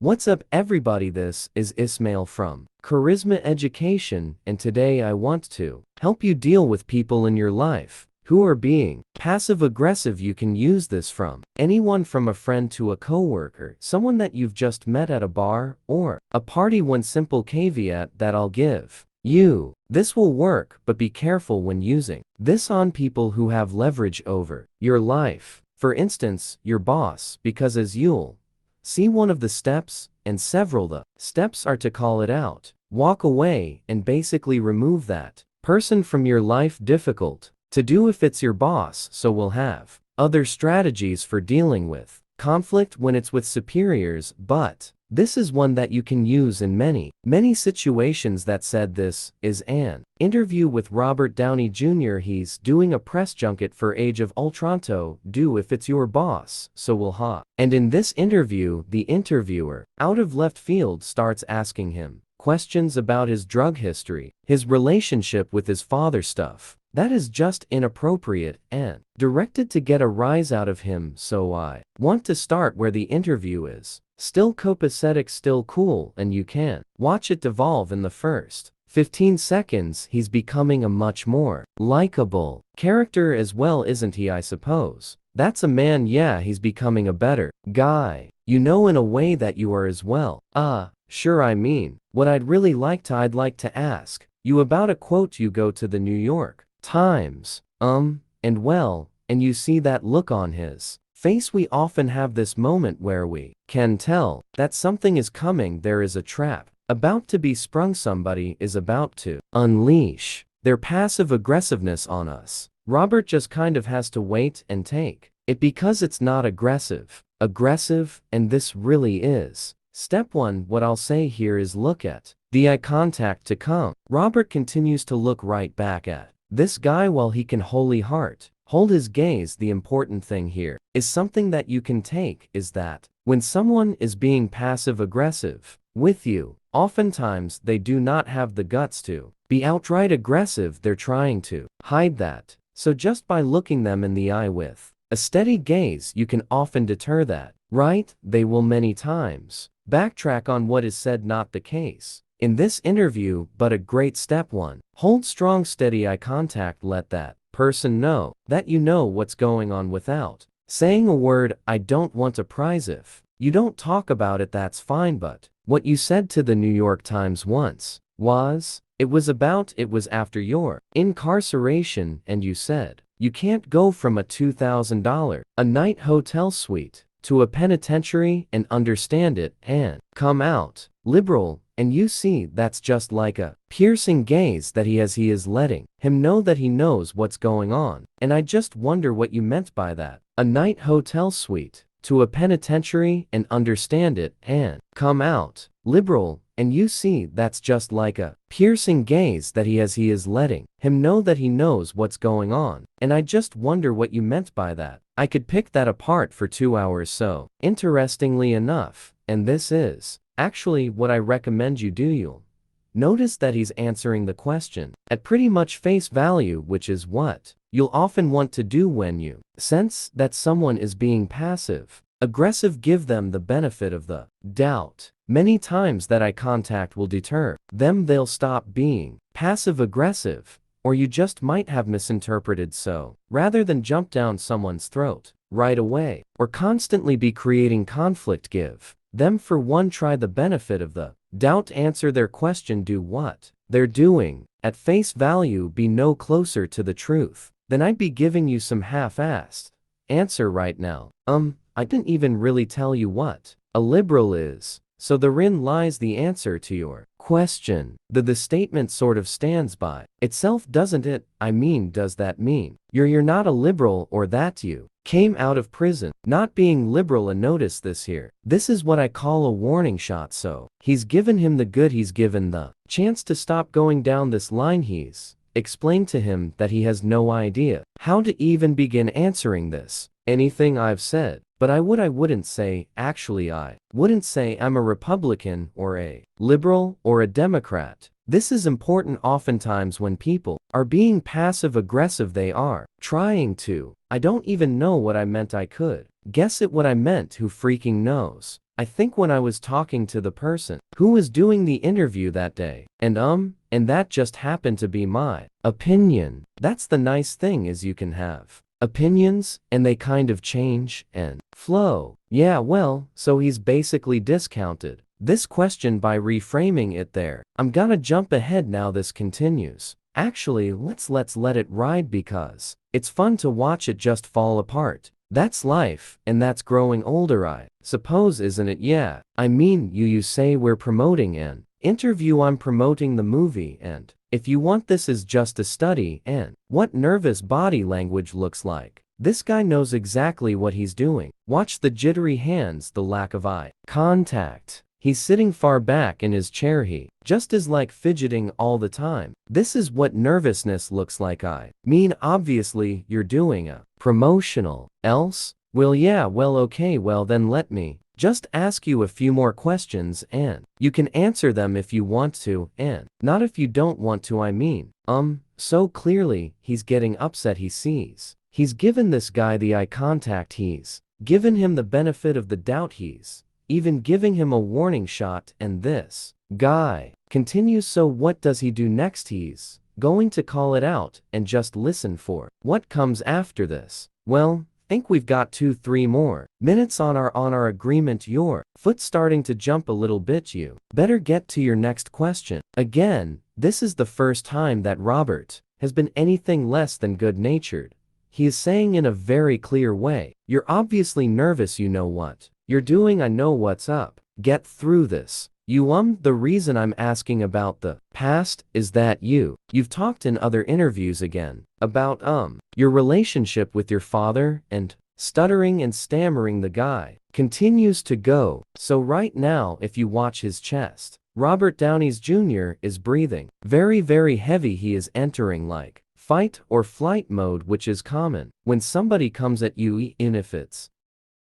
What's up, everybody? This is Ismail from Charisma Education, and today I want to help you deal with people in your life who are being passive-aggressive. You can use this from anyone from a friend to a coworker, someone that you've just met at a bar or a party. One simple caveat that I'll give you: this will work, but be careful when using this on people who have leverage over your life. For instance, your boss, because as you'll see, one of the steps, and several the steps, are to call it out, walk away, and basically remove that person from your life. Difficult to do if it's your boss, so we'll have other strategies for dealing with conflict when it's with superiors, but this is one that you can use in many situations. That said, this is an interview with Robert Downey Jr. He's doing a press junket for Age of Ultron. Do if it's your boss, so we'll ha. And in this interview, the interviewer, out of left field, starts asking him questions about his drug history, his relationship with his father, stuff that is just inappropriate and directed to get a rise out of him. So I want to start where the interview is still copacetic, still cool, and you can watch it devolve. In the first 15 seconds, he's becoming a much more likable character as well, isn't he? I suppose that's a man. Yeah, he's becoming a better guy, you know, in a way that you are as well. Sure. I mean, what I'd like to ask you about a quote. You go to the New York Times, and well, and you see that look on his face. We often have this moment where we can tell that something is coming. There is a trap about to be sprung. Somebody is about to unleash their passive aggressiveness on us. Robert just kind of has to wait and take it, because it's not aggressive, and this really is step one. What I'll say here is look at the eye contact to come. Robert continues to look right back at this guy while he can hold his gaze. The important thing here is something that you can take, is that when someone is being passive-aggressive with you, oftentimes they do not have the guts to be outright aggressive. They're trying to hide that. So just by looking them in the eye with a steady gaze, you can often deter that, right? They will many times backtrack on what is said. Not the case in this interview, but a great step one. Hold strong, steady eye contact. Let that person know that you know what's going on without saying a word. I don't want a prize. If you don't talk about it, that's fine, but what you said to the New York Times once it was after your incarceration, and you said you can't go from a $2,000 a night hotel suite to a penitentiary and understand it and come out liberal. And you see, that's just like a piercing gaze that he has. He is letting him know that he knows what's going on. And I just wonder what you meant by that. A night hotel suite to a penitentiary and understand it and come out liberal. And you see, that's just like a piercing gaze that he has. He is letting him know that he knows what's going on. And I just wonder what you meant by that. I could pick that apart for 2 hours. So, interestingly enough, and this is actually what I recommend you do, you'll notice that he's answering the question at pretty much face value, which is what you'll often want to do when you sense that someone is being passive-aggressive. Give them the benefit of the doubt. Many times that eye contact will deter them. They'll stop being passive-aggressive, or you just might have misinterpreted. So, rather than jump down someone's throat right away, or constantly be creating conflict, give them, for one, try the benefit of the doubt. Answer their question. Do what they're doing at face value. Be no closer to the truth than I'd be giving you some half-assed answer right now. I didn't even really tell you what a liberal is. So therein lies the answer to your question. The statement sort of stands by itself, doesn't it? I mean, does that mean you're not a liberal, or that you came out of prison not being liberal? And notice this here. This is what I call a warning shot. So he's given him the good. He's given the chance to stop going down this line. He's explained to him that he has no idea how to even begin answering anything I've said. But I wouldn't say, actually I wouldn't say I'm a Republican or a liberal or a Democrat. This is important. Oftentimes when people are being passive-aggressive, they are trying to, I don't even know what I meant. I could guess it what I meant. Who freaking knows? I think when I was talking to the person who was doing the interview that day, and that just happened to be my opinion. That's the nice thing is you can have opinions, and they kind of change and flow. Yeah, well, so he's basically discounted this question by reframing it there. I'm gonna jump ahead now. This continues. Actually, let's let it ride because it's fun to watch it just fall apart. That's life, and that's growing older, I suppose, isn't it? Yeah, I mean, you say we're promoting an interview, I'm promoting the movie, and if you want, this is just a study and what nervous body language looks like. This guy knows exactly what he's doing. Watch the jittery hands, the lack of eye contact. He's sitting far back in his chair. He just is like fidgeting all the time. This is what nervousness looks like. I mean, obviously, you're doing a promotional. Else? Well, yeah, well, okay, well, then let me just ask you a few more questions and you can answer them if you want to, and not if you don't want to. I mean, so clearly, he's getting upset. He sees he's given this guy the eye contact. He's given him the benefit of the doubt. He's even giving him a warning shot, and this guy continues. So what does he do next? He's going to call it out and just listen for what comes after this. Well, think we've got 2-3 more minutes on our agreement. Your foot's starting to jump a little bit. You better get to your next question. Again, this is the first time that Robert has been anything less than good-natured. He is saying in a very clear way, you're obviously nervous. You know what you're doing. I know what's up. Get through this. The reason I'm asking about the past is that you've talked in other interviews again about your relationship with your father, and stuttering and stammering. The guy continues to go. So right now, if you watch his chest, Robert Downey Jr. is breathing very, very heavy. He is entering like fight or flight mode, which is common when somebody comes at you, even if it's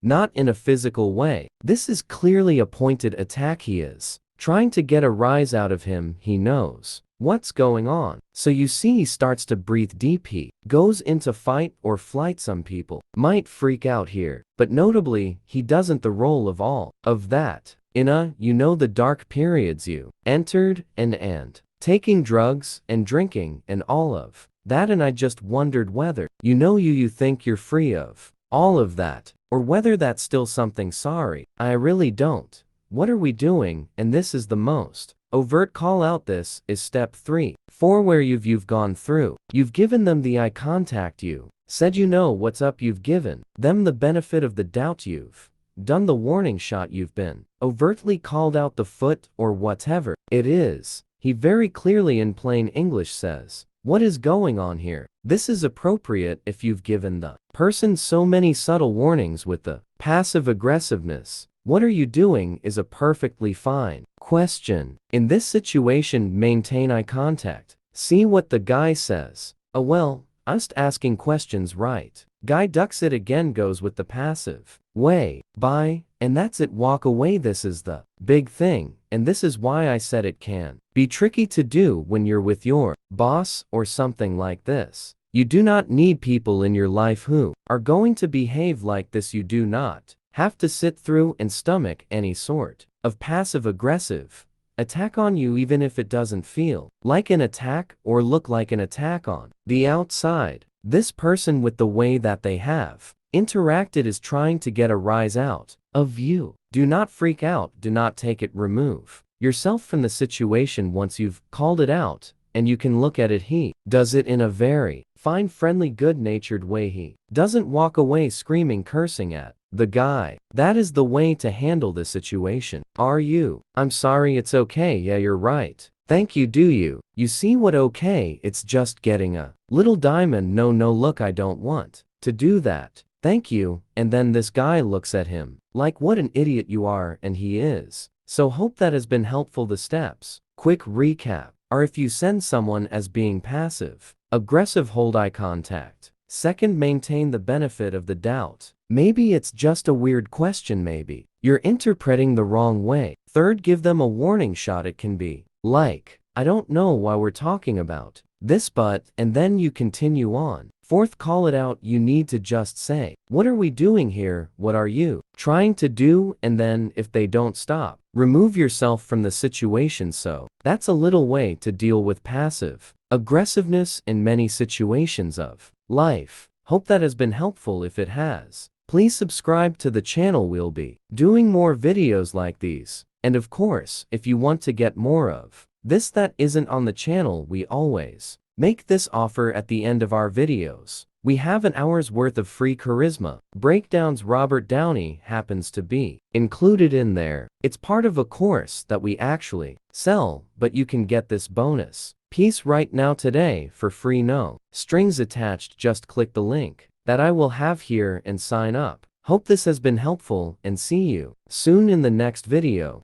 not in a physical way. This is clearly a pointed attack. He is trying to get a rise out of him. He knows what's going on. So you see, he starts to breathe deep. He goes into fight or flight. Some people might freak out here, but notably, he doesn't. The role of all of that in the dark periods you entered, and taking drugs and drinking and all of that, and I just wondered whether you think you're free of all of that, or whether that's still something. Sorry, I really don't. What are we doing? And this is the most overt call out. This is step 3. 4 where you've gone through. You've given them the eye contact. You said you know what's up. You've given them the benefit of the doubt. You've done the warning shot. You've been overtly called out the foot or whatever it is. He very clearly in plain English says, what is going on here? This is appropriate if you've given the person so many subtle warnings with the passive aggressiveness. What are you doing is a perfectly fine question. In this situation, maintain eye contact. See what the guy says. Oh well, just asking questions, right? Guy ducks it again, goes with the passive way. Bye, and that's it. Walk away. This is the big thing, and this is why I said it can be tricky to do when you're with your boss or something like this. You do not need people in your life who are going to behave like this. You do not have to sit through and stomach any sort of passive-aggressive attack on you, even if it doesn't feel like an attack or look like an attack on the outside. This person, with the way that they have interacted, is trying to get a rise out of you. Do not freak out. Do not take it. Remove yourself from the situation once you've called it out, and you can look at it. He does it in a very fine, friendly, good-natured way. He doesn't walk away screaming, cursing at the guy. That is the way to handle the situation. Are you? I'm sorry, it's okay. Yeah, you're right. Thank you. Do you? You see what? Okay, it's just getting a little diamond. No, look, I don't want to do that. Thank you. And then this guy looks at him like, what an idiot you are, and he is. So hope that has been helpful. The steps, quick recap, are: if you send someone as being passive aggressive, hold eye contact. Second, maintain the benefit of the doubt. Maybe it's just a weird question. Maybe you're interpreting the wrong way. Third, give them a warning shot. It can be like, I don't know why we're talking about this, but, and then you continue on. Fourth, call it out. You need to just say, "What are we doing here? What are you trying to do?" And then, if they don't stop, remove yourself from the situation. So, that's a little way to deal with passive aggressiveness in many situations of life. Hope that has been helpful. If it has, please subscribe to the channel. We'll be doing more videos like these. And of course, if you want to get more of this that isn't on the channel, we always make this offer at the end of our videos. We have an hour's worth of free charisma breakdowns. Robert Downey happens to be included in there. It's part of a course that we actually sell, but you can get this bonus piece right now today for free. No strings attached. Just click the link that I will have here and sign up. Hope this has been helpful, and see you soon in the next video.